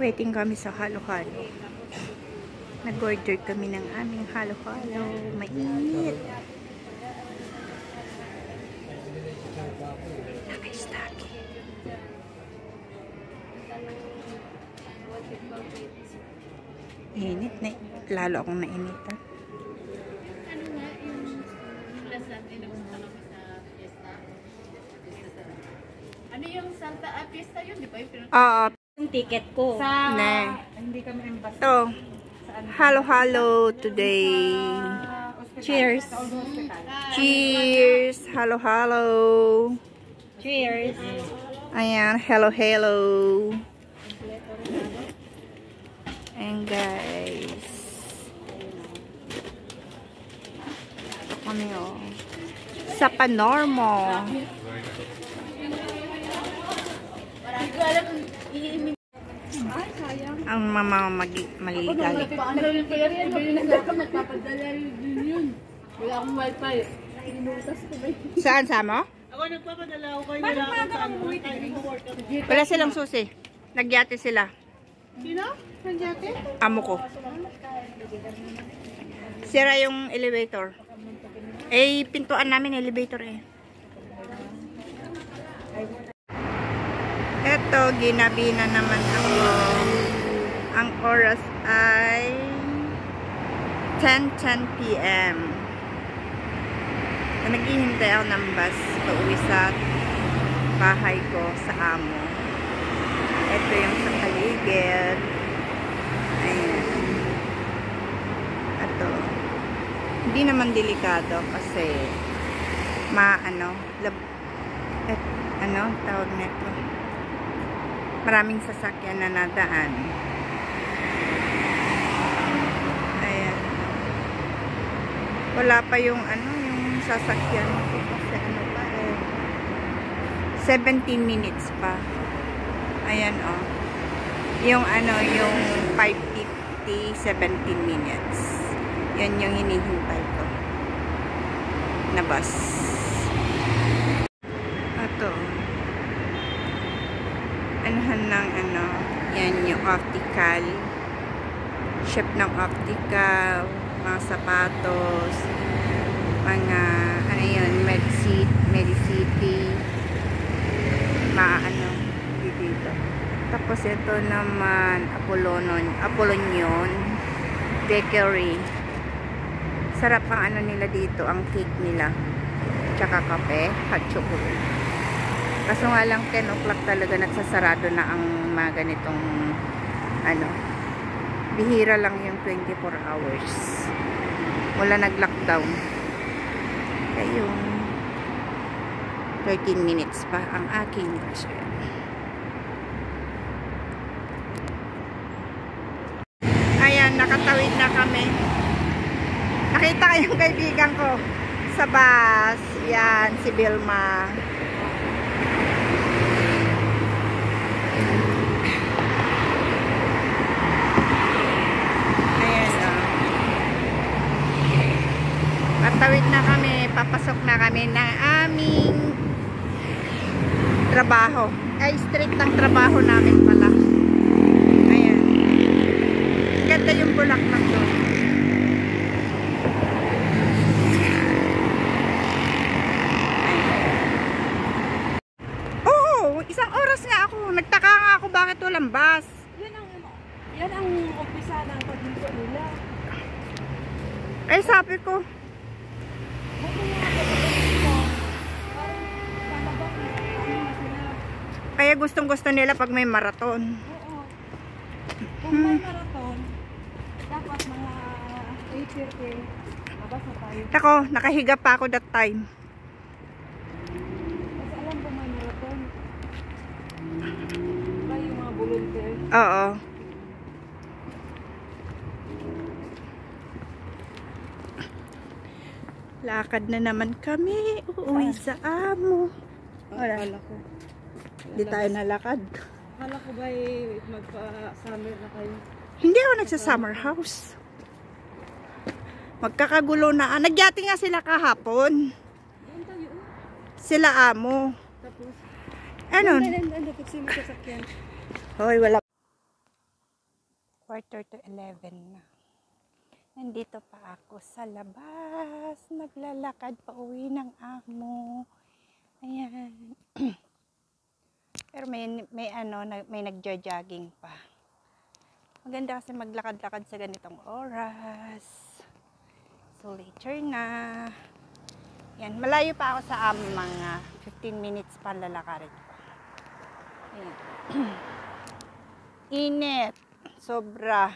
Waiting kami sa halo-halo. Nag-order kami ng aming halo-halo. Mainit. Laki-staki. Init na. Lalo akong nainitan. Ano nga yung last natin na pumunta kami sa fiesta? Ano yung Santa Fiesta yun? Di ba yung Yung ticket ko. hindi kami embassy. Ito. Halo-halo today. Cheers. Cheers. Halo-halo. Cheers. Ayan. Hello-hello. And guys. Ito kami sa Panormo. Ang mama maliligalig. Wala akong wifi. Saan sama? Ako nagpapadala ako kayo. Wala silang susi. Nagyate sila. Sino? Nagyate? Amo ko. Sira yung elevator. Pintuan namin elevator Eto, ginabi na naman ako. Ang oras ay 10:10 PM. Naghihintay ako ng bus pauwi sa bahay ko sa amo. Ito yung sa paligid. Ayan. Ito. Hindi naman delikado kasi tawag nito. Maraming sasakyan na nadaan. Ayan. Wala pa yung sasakyan ko kasi 17 minutes pa. Ayan Yung yung 5:50, 17 minutes. Yan yung hinihintay ko na bus. Ito. Anahan ng yan yung optical. Shop ng optical, mga sapatos, mga Medicity, dito. Tapos ito naman Apollonion Bakery. Sarap ang nila dito, ang cake nila. Tsaka kape, hot chocolate. Kaso nga lang 10 o'clock talaga nagsasarado na ang mga ganitong bihira lang yung 24 hours. Wala nag-lockdown. Kaya yung 13 minutes pa ang aking version. Ayan, nakatawid na kami. Nakita ko yung kaibigan ko sa bus. Yan, si Vilma. Patawid na kami, papasok na kami ng aming trabaho. Street ng trabaho namin pala. Ayan. Ganda yung bulaklak doon. Oo, isang oras nga ako. Nagtaka nga ako bakit walang bus. Yan ang umpisa ng pagdito nila. Sabi ko, kaya gustong-gusto nila pag may marathon. Oo. Kung may marathon, dapat mga 8:30, abas na tayo. Ako, nakahiga pa ako that time. Kasi alam ko may marathon. Ba yung mga volunteer? Oo. Lakad na naman kami. Uuwi sa amo. Akala ko. Hindi tayo nalakad. Akala ko ba magpa-summer na kayo? Hindi ako nagsa-summer house. Magkakagulo na. Nagyati nga sila kahapon. Sila amo. Tapos? Ano? Dapat sila sasakyan. Hoy, wala. quarter to 11 na. Nandito pa ako sa labas. Naglalakad pa uwi ng amo. Ayan. Pero may nagja-jogging pa. Maganda kasi maglakad-lakad sa ganitong oras. So later na. Yan, malayo pa ako sa mga 15 minutes pa lalakarin ko. Ayan. Init. Sobra.